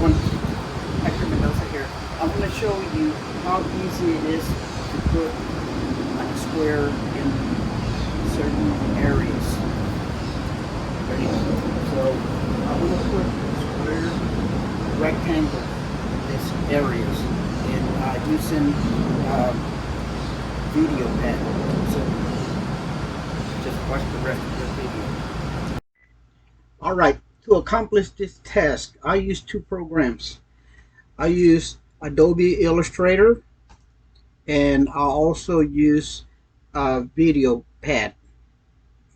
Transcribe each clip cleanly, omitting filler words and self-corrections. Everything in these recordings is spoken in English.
everyone, Hector Mendoza here. I'm going to show you how easy it is to put like a square in certain areas. Ready? So I'm going to put a square rectangle in these areas and using VideoPad. So just watch the rest of the video. All right. To accomplish this task, I use two programs. I use Adobe Illustrator, and I also use VideoPad.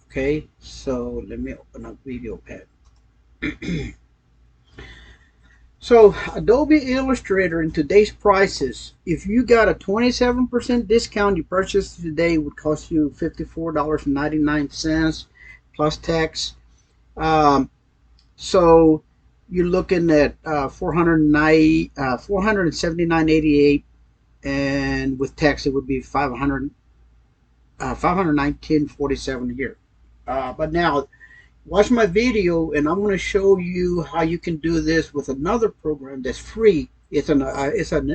Okay, so let me open up VideoPad. So Adobe Illustrator in today's prices, if you got a 27% discount, you purchase today would cost you $54.99 plus tax. So you're looking at $479.88, and with tax it would be $519.47 a year. But now watch my video, and I'm going to show you how you can do this with another program that's free. It's an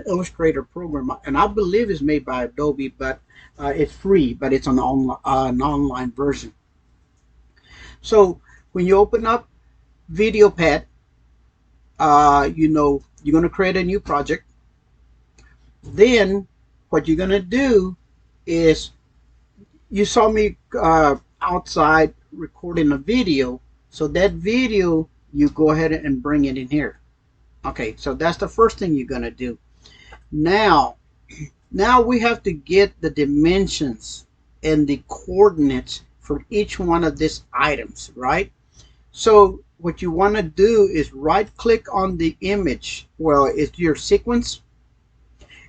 Illustrator program, and I believe it's made by Adobe, but it's free, but it's an online version. So when you open up VideoPad, you know you're going to create a new project. Then what you're going to do is, you saw me outside recording a video, so that video you go ahead and bring it in here. Okay, so that's the first thing you're going to do. Now we have to get the dimensions and the coordinates for each one of these items, right? So what you want to do is right click on the image, well, it's your sequence,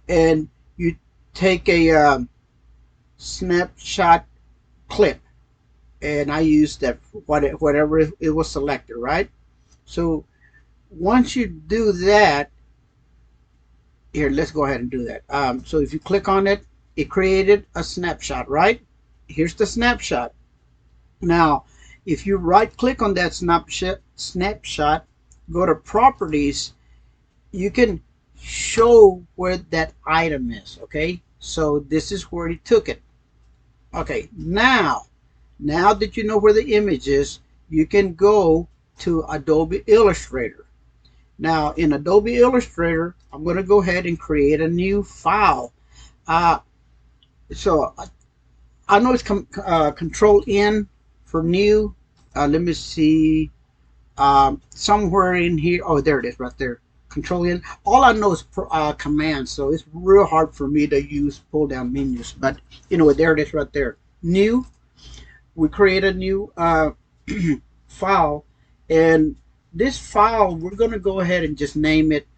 and you take a snapshot clip, and I used that whatever it was selected, right? So once you do that, here, let's go ahead and do that. So if you click on it, it created a snapshot, right? Here's the snapshot. Now if you right click on that snapshot, go to properties, you can show where that item is. Okay, so this is where he took it. Okay, now that you know where the image is, you can go to Adobe Illustrator. Now in Adobe Illustrator, I'm going to go ahead and create a new file. So I know it's Control N for new. Let me see, somewhere in here. Oh, there it is, right there. Control N. All I know is command, so it's real hard for me to use pull down menus. But you know, there it is, right there. New. We create a new file, and this file we're going to go ahead and just name it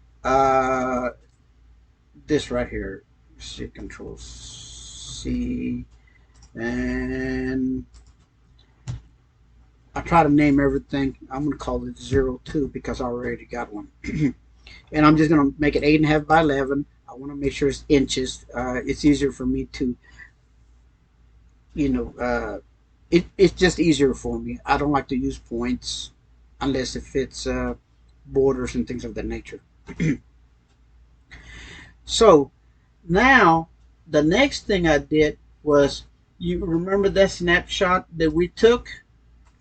this right here. See, Control C, and I try to name everything. I'm going to call it 02 because I already got one. And I'm just going to make it 8.5 by 11. I want to make sure it's inches. It's easier for me to, you know, it's just easier for me. I don't like to use points unless if it's borders and things of that nature. So now the next thing I did was, you remember that snapshot that we took?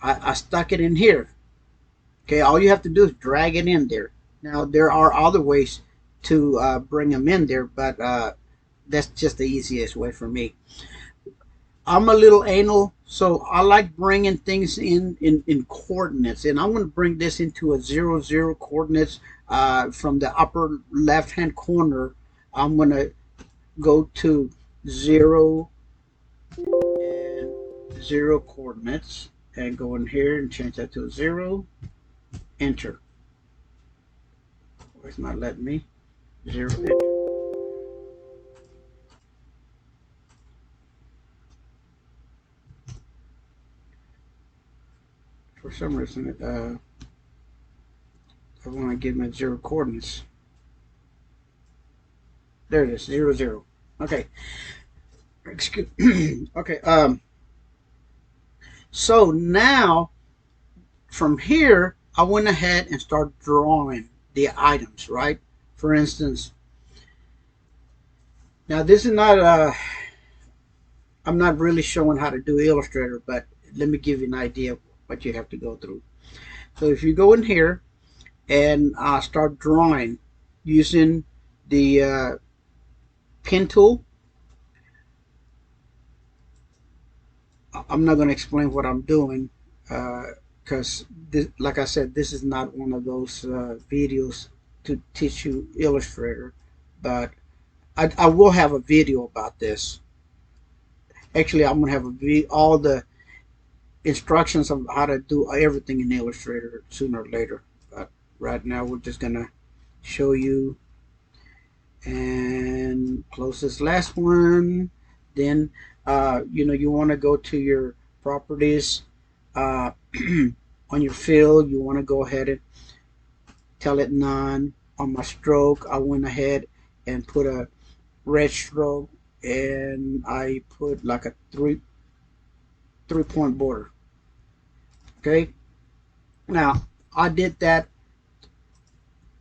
I stuck it in here. Okay, all you have to do is drag it in there. Now there are other ways to bring them in there, but that's just the easiest way for me. I'm a little anal, so I like bringing things in coordinates, and I'm going to bring this into a 0 coordinates. From the upper left hand corner, I'm going to go to 0 and 0 coordinates, and go in here and change that to 0. Enter. It's not letting me. 0. Enter. For some reason, I want to give me 0 coordinates. There it is, 0, 0. Okay. Excuse. Okay. So now from here, I went ahead and started drawing the items, right? For instance, now this is not I'm not really showing how to do Illustrator, but let me give you an idea of what you have to go through. So if you go in here and start drawing using the pen tool, I'm not going to explain what I'm doing because, like I said, this is not one of those videos to teach you Illustrator, but I will have a video about this. Actually, I'm going to have all the instructions of how to do everything in Illustrator sooner or later. But right now, we're just going to show you and close this last one. Then you want to go to your properties uh, on your fill. You want to go ahead and tell it none. On my stroke, I went ahead and put a red stroke, and I put like a three-point border. Okay, now I did that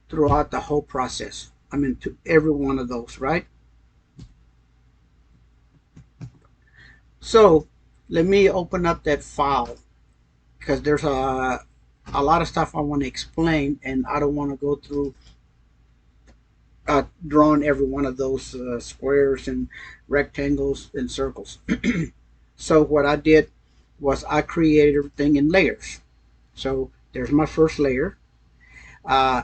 throughout the whole process. I mean, to every one of those, right? So let me open up that file because there's a lot of stuff I want to explain, and I don't want to go through drawing every one of those squares and rectangles and circles. So what I did was I created everything in layers. So there's my first layer. Uh,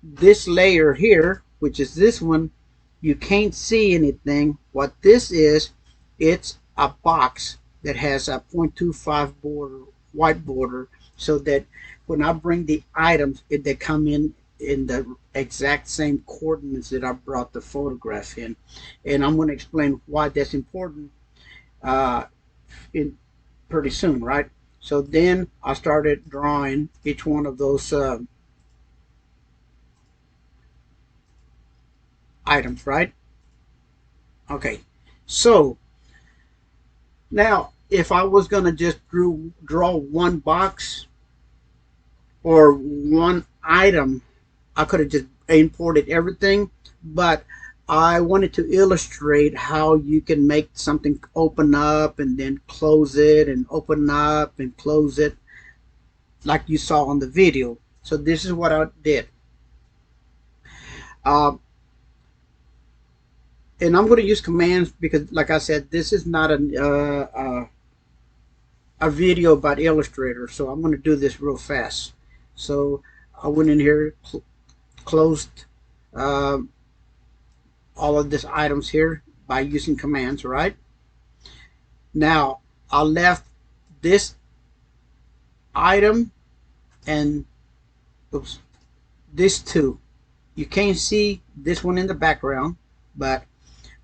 this layer here, which is this one, you can't see anything. What this is, it's a box that has a 0.25 border, white border, so that when I bring the items, they come in the exact same coordinates that I brought the photograph in. And I'm going to explain why that's important in pretty soon, right? So then I started drawing each one of those items, right? Okay, so now if I was going to just draw one box or one item, I could have just imported everything, but I wanted to illustrate how you can make something open up and then close it and open up and close it like you saw on the video. So this is what I did. Uh, and I'm going to use commands because, like I said, this is not a video about Illustrator, so I'm going to do this real fast. So I went in here, closed all of these items here by using commands, right? Now I left this item and oops, this two. You can't see this one in the background, but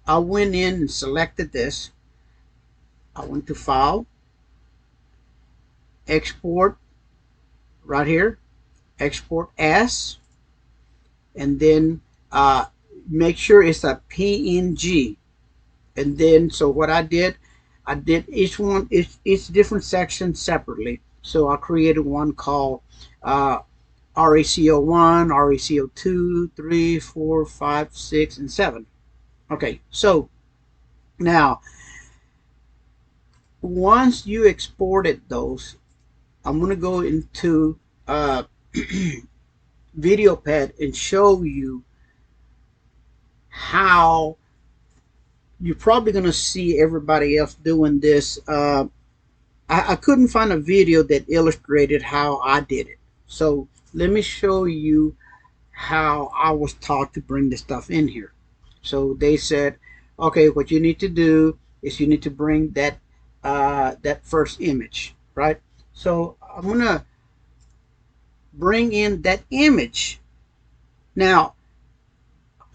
I went in and selected this. I went to File, Export, right here, Export As, and then make sure it's a PNG. And then, so what I did each one, each different section separately. So I created one called RACO1, RACO2, 3, 4, 5, 6, and 7. Okay, so now once you exported those, I'm going to go into VideoPad and show you how you're probably going to see everybody else doing this. I couldn't find a video that illustrated how I did it. So let me show you how I was taught to bring the stuff in here. So they said, okay, what you need to do is you need to bring that that first image, right? So I'm gonna bring in that image. Now,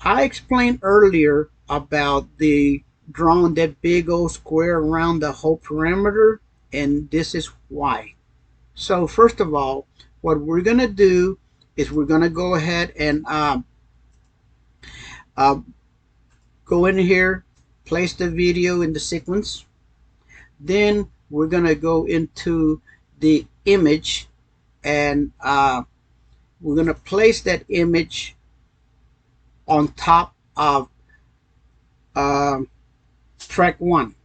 I explained earlier about the drawing that big old square around the whole perimeter, and this is why. So first of all, what we're gonna do is we're gonna go ahead and go in here, place the video in the sequence. Then we're gonna go into the image, and we're going to place that image on top of track 1,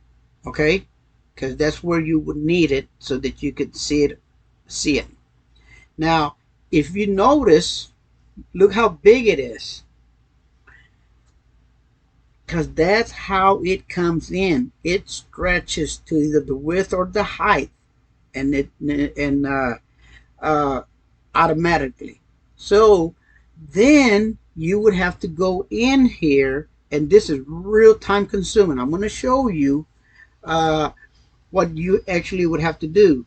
okay, because that's where you would need it so that you could see it. Now if you notice, look how big it is, because that's how it comes in. It stretches to either the width or the height, and automatically. So then you would have to go in here, and this is real time consuming. I'm going to show you what you actually would have to do.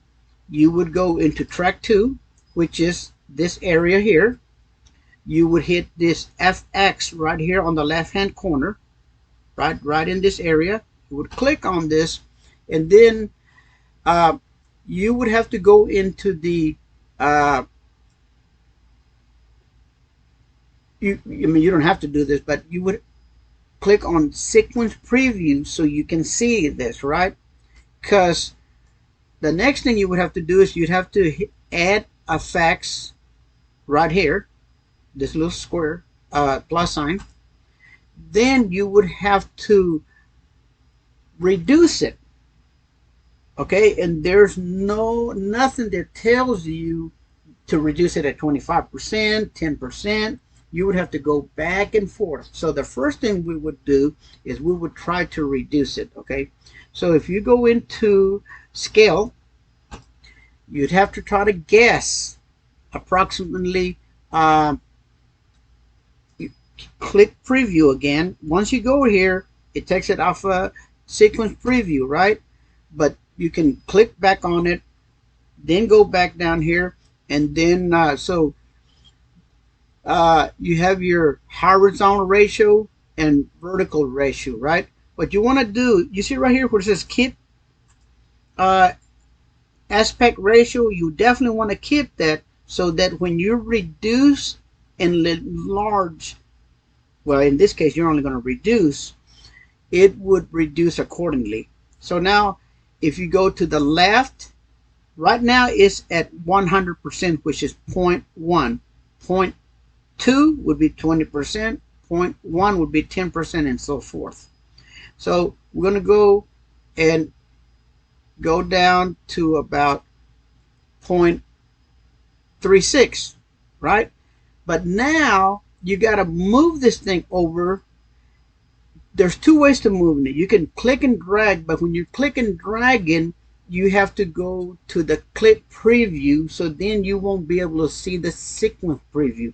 You would go into track 2, which is this area here. You would hit this FX right here on the left hand corner, right in this area. You would click on this, and then you would have to go into the I mean, you don't have to do this, but you would click on sequence preview so you can see this, right? Because the next thing you would have to do is you'd have to add effects right here, this little square plus sign. Then you would have to reduce it, okay? And there's nothing that tells you to reduce it at 25%, 10%. You would have to go back and forth. So the first thing we would do is we would try to reduce it, okay? So if you go into scale, you'd have to try to guess approximately, you click preview again. Once you go here, it takes it off a sequence preview, right? But you can click back on it, then go back down here, and then you have your horizontal ratio and vertical ratio, right? What you want to do, you see right here where it says keep aspect ratio, you definitely want to keep that, so that when you reduce and enlarge, well, in this case you're only going to reduce, it would reduce accordingly. So now if you go to the left, right now it's at 100%, which is 0.1. 0.2 would be 20%, 0.1 would be 10%, and so forth. So we're going to go and go down to about 0.36, right? But now you got to move this thing over. There's two ways to move it. You can click and drag, but when you're clicking and dragging, you have to go to the clip preview, so then you won't be able to see the sequence preview,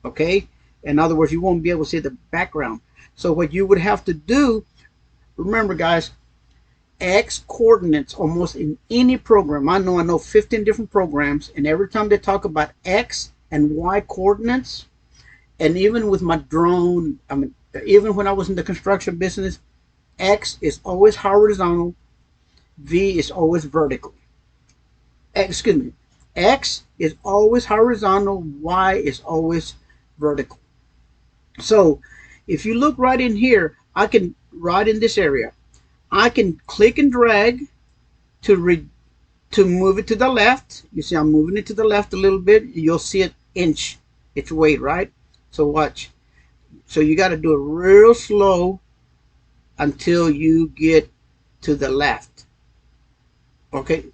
okay? In other words, you won't be able to see the background. So what you would have to do, remember guys, X coordinates almost in any program. I know 15 different programs, and every time they talk about X and Y coordinates, and even with my drone, I mean, even when I was in the construction business, X is always horizontal, V is always vertical. Excuse me, X is always horizontal, Y is always vertical. So if you look right in here, I can, right in this area, I can click and drag to move it to the left. You see I'm moving it to the left a little bit. You'll see it inch its weight, right? So watch. So you got to do it real slow until you get to the left. Okay.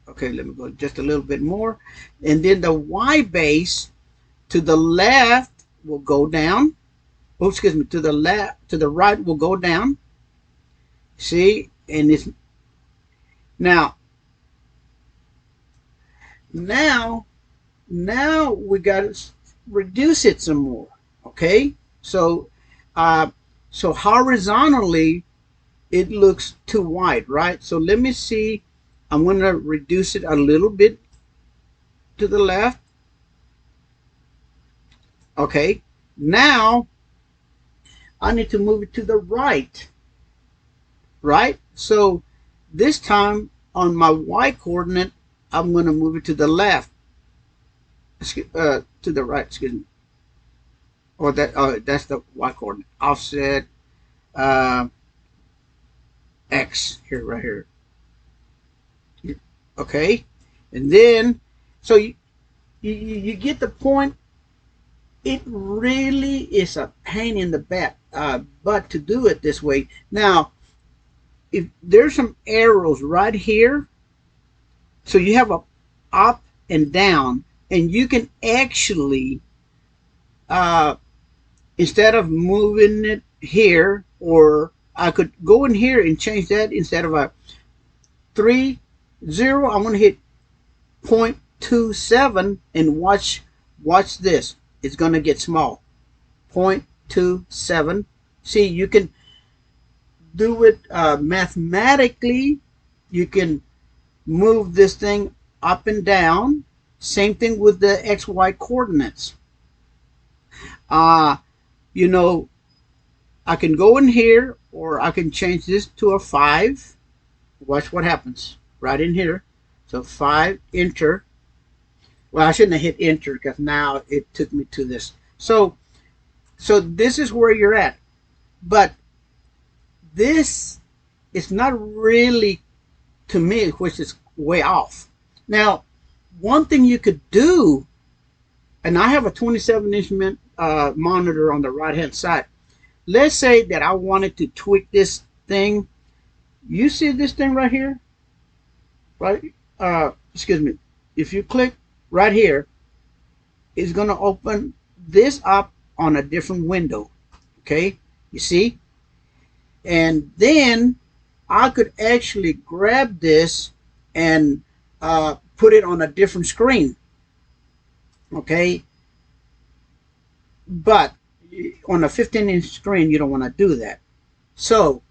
Okay, let me go just a little bit more. And then the Y base to the left will go down. Oh, excuse me, to the left, to the right will go down. See, and it's now we got to reduce it some more. Okay, so so horizontally it looks too wide, right? So let me see. I'm going to reduce it a little bit to the left. Okay, now I need to move it to the right. Right? So this time on my Y coordinate, I'm going to move it to the left, to the right, excuse me. Or that's the Y coordinate. Offset X here, right here. Okay, and then so You get the point. It really is a pain in the butt to do it this way. Now, if there's some arrows right here, so you have a up and down, and you can actually, instead of moving it here, or I could go in here and change that. Instead of a 3, 0, I want to hit 0.27, and watch this. It's going to get small. 0.27. See, you can do it mathematically. You can move this thing up and down. Same thing with the XY coordinates. You know, I can go in here, or I can change this to a 5. Watch what happens right in here. So 5, enter. Well, I shouldn't have hit enter, because now it took me to this. So this is where you're at. But this is not really, to me, which is way off. Now, one thing you could do, and I have a 27-inch monitor on the right-hand side. Let's say that I wanted to tweak this thing. You see this thing right here? Right? Excuse me. If you click right here, it's going to open this up on a different window. Okay? You see? And then I could actually grab this and put it on a different screen. Okay? But on a 15-inch screen, you don't want to do that. So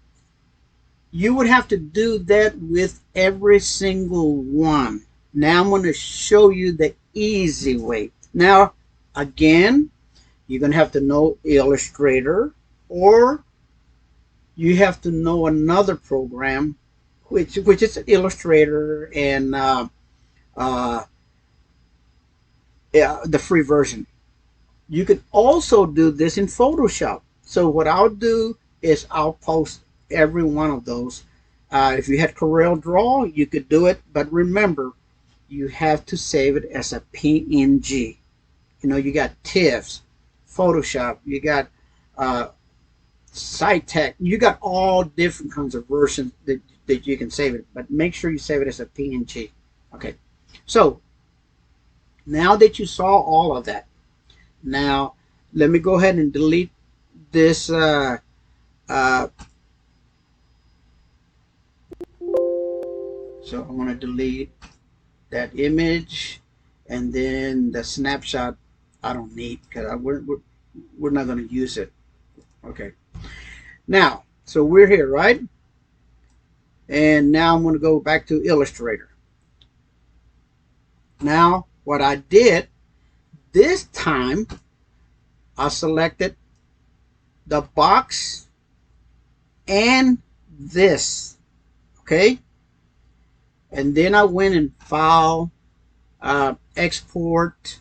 you would have to do that with every single one. Now I'm going to show you the easy way. Now, again, you're going to have to know Illustrator, or you have to know another program, which is Illustrator and the free version. You can also do this in Photoshop. So what I'll do is I'll post every one of those. If you had Corel Draw, you could do it, but remember, you have to save it as a PNG. You know, you got TIFFs, Photoshop, you got SciTech, you got all different kinds of versions that you can save it, but make sure you save it as a PNG. Okay, so now that you saw all of that, now let me go ahead and delete this so I want to delete that image, and then the snapshot I don't need, because we're not going to use it. Okay, now so we're here, right? And now I'm going to go back to Illustrator. Now what I did this time, I selected the box and this. Okay, and then I went and File, Export,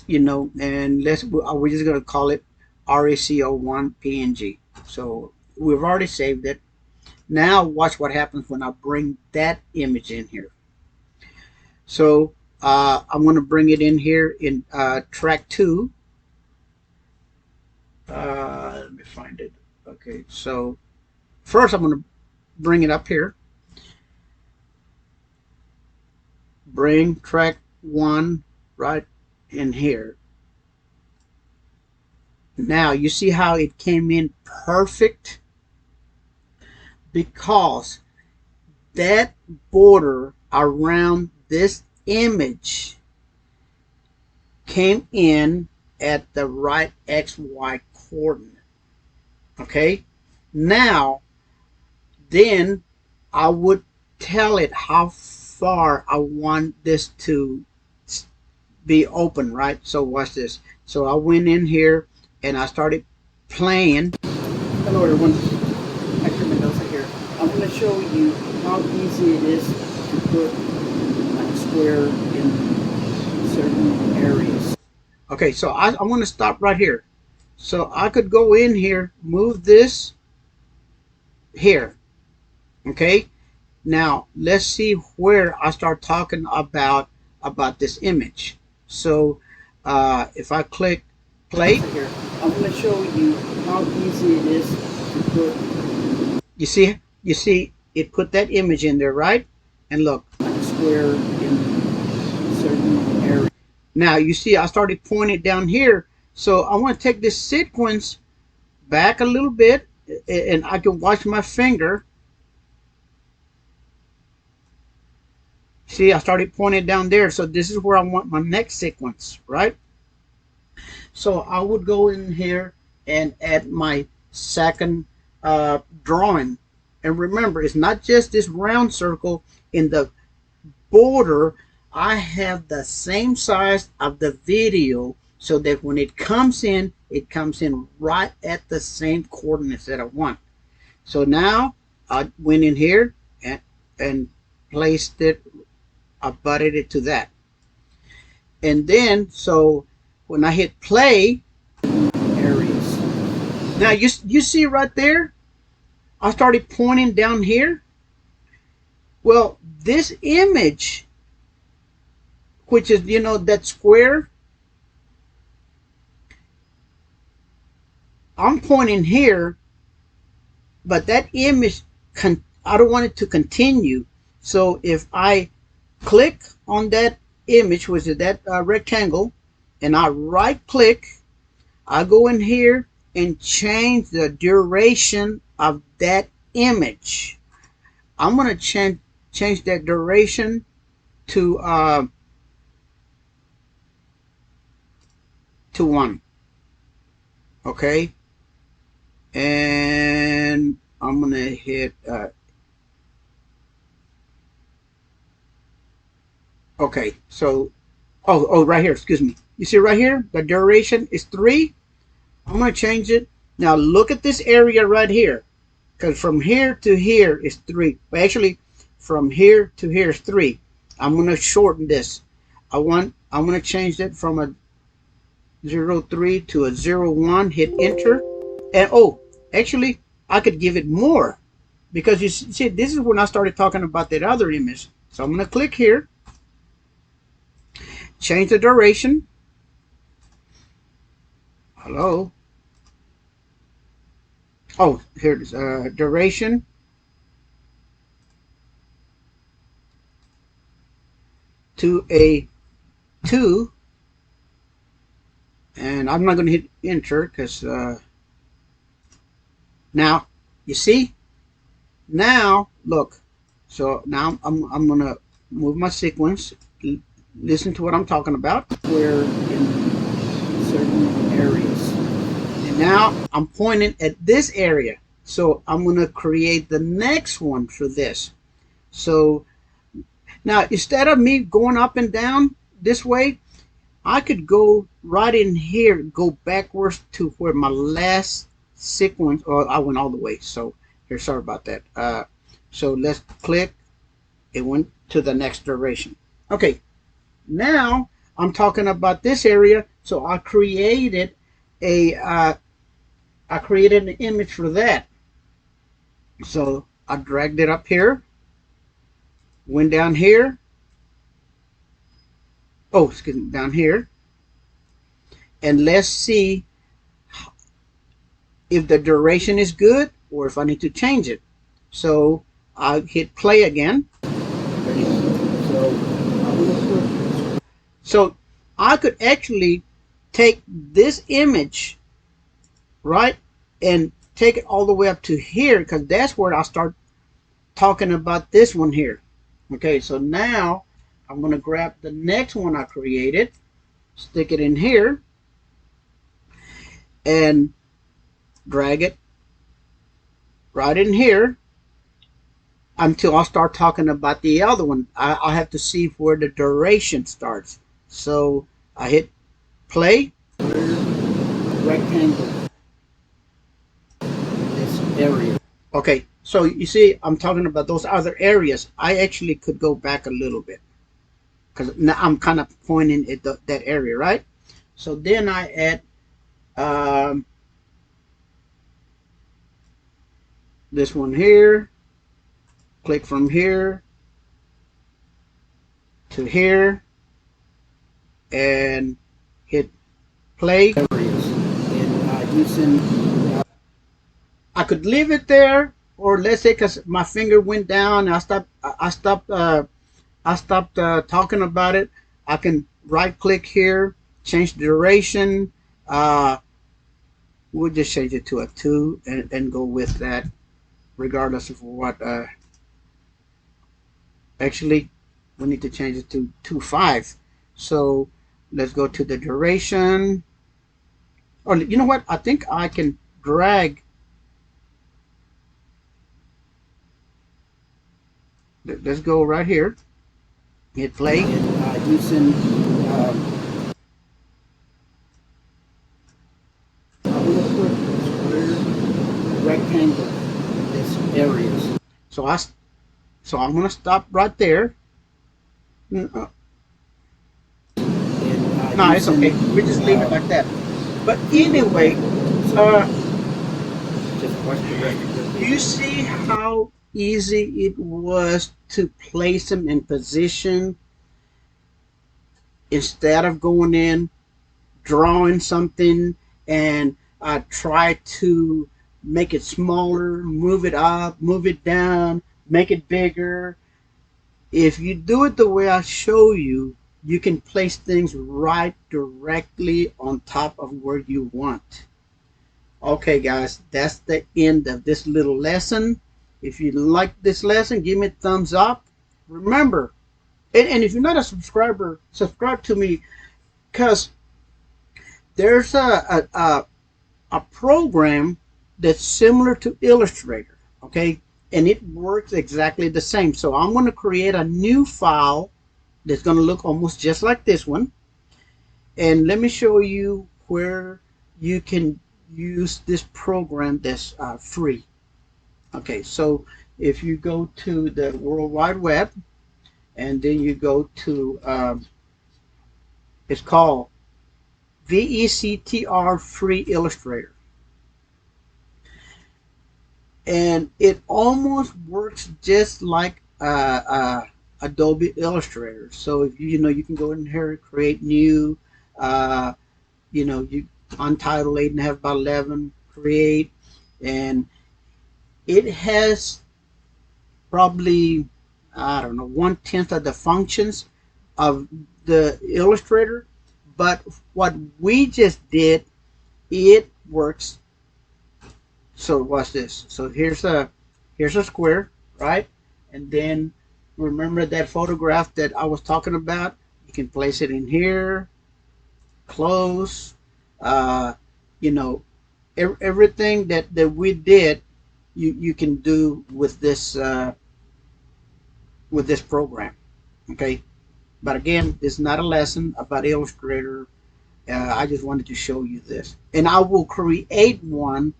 you know, and we're just going to call it RECO1 PNG. So we've already saved it. Now watch what happens when I bring that image in here. So I'm going to bring it in here in track 2. Let me find it. Okay, so first I'm going to bring it up here. Bring track 1 right in here. Now you see how it came in perfect, because that border around this image came in at the right XY coordinate. Okay, now then I would tell it how far I want this to be open, right? So watch this. So I went in here and I started playing. Hello everyone, Hector Mendoza here. I'm going to show you how easy it is to put like a square in certain areas. Okay, so I'm going to stop right here. So I could go in here, move this here. Okay, now let's see where I start talking about about this image. So if I click play here, I'm going to show you how easy it is to put. You see, it put that image in there, right? And look, like a square in a certain area. Now you see, I started pointing down here. So I want to take this sequence back a little bit, and I can watch my finger. See, I started pointing down there. So this is where I want my next sequence, right? So I would go in here and add my second drawing. And remember, it's not just this round circle in the border. I have the same size of the video so that when it comes in right at the same coordinates that I want. So now I went in here and placed it, I butted it to that. And then, so when I hit play, areas. Now you see right there, I started pointing down here. Well, this image, which is, you know, that square, I'm pointing here, but that image, I don't want it to continue. So if I click on that image, which is that rectangle, and I right click, I go in here and change the duration of that image. I'm going to change that duration to 1. Okay, and I'm going to hit okay. So right here, excuse me. You see right here, the duration is 3. I'm going to change it. Now look at this area right here, because from here to here is 3. But actually, from here to here is 3. I'm going to shorten this. I'm going to change it from a 0.3 to a 0.1. Hit enter, and actually, I could give it more, because you see, this is when I started talking about that other image. So I'm going to click here, change the duration. Hello. Oh, here it is. Duration to a 2, and I'm not going to hit enter because now you see. Now look. So now I'm going to move my sequence. Listen to what I'm talking about. Where in certain areas, and now I'm pointing at this area. So I'm going to create the next one for this. So now, instead of me going up and down this way, I could go right in here, go backwards to where my last sequence, or I went all the way. So here, sorry about that. So let's click. It went to the next duration. Okay, now I'm talking about this area. So I created an image for that. So I dragged it up here, went down here. Oh, excuse me, down here. And let's see if the duration is good or if I need to change it. So I'll hit play again. So I could actually take this image, right, and take it all the way up to here, because that's where I start talking about this one here. Okay, so now I'm going to grab the next one I created, stick it in here, and drag it right in here until I start talking about the other one. I have to see where the duration starts. So I hit play. Rectangle. This area. Okay, so you see, I'm talking about those other areas. I actually could go back a little bit, because now I'm kind of pointing at that area, right? So then I add this one here, click from here to here, and hit play. I could leave it there, or let's say because my finger went down, I stopped talking about it. I can right click here, change the duration. Uh, we'll just change it to a 2 and go with that, regardless of what. Actually, we need to change it to 2.5. So let's go to the duration. Or you know what? I think I can drag. Let's go right here. Hit play. Using square rectangle in this areas. So I'm gonna stop right there. No, it's okay. We just leave it like that. But anyway, do you see how easy it was to place them in position instead of going in, drawing something, and try to make it smaller, move it up, move it down, make it bigger? If you do it the way I show you, you can place things right directly on top of where you want. Okay, guys, that's the end of this little lesson. If you like this lesson, give me a thumbs up. Remember, and if you're not a subscriber, subscribe to me, because there's a program that's similar to Illustrator, okay? And it works exactly the same. So I'm going to create a new file that's going to look almost just like this one. And let me show you where you can use this program that's free. Okay, so if you go to the World Wide Web, and then you go to, it's called VECTR Free Illustrator. And it almost works just like Adobe Illustrator. So if you can go in here, create new, you Untitled 8.5 by 11, create, and it has probably, I don't know, 1/10 of the functions of the Illustrator. But what we just did, it works. So watch this. So here's a square, right? And then remember that photograph that I was talking about? You can place it in here, close, uh, you know, everything that we did, you can do with this program. Okay, but again, it's not a lesson about Illustrator. I just wanted to show you this, and I will create one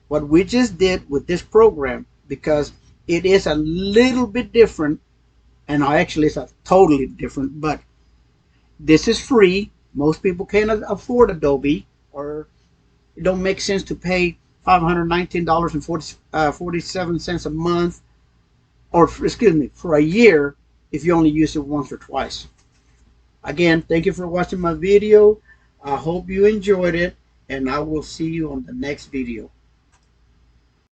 what we just did with this program, because it is a little bit different, and actually it's a totally different, but this is free. Most people can't afford Adobe, or it don't make sense to pay $519.47 a month, or excuse me, for a year, if you only use it once or twice. Again, thank you for watching my video. I hope you enjoyed it, and I will see you on the next video.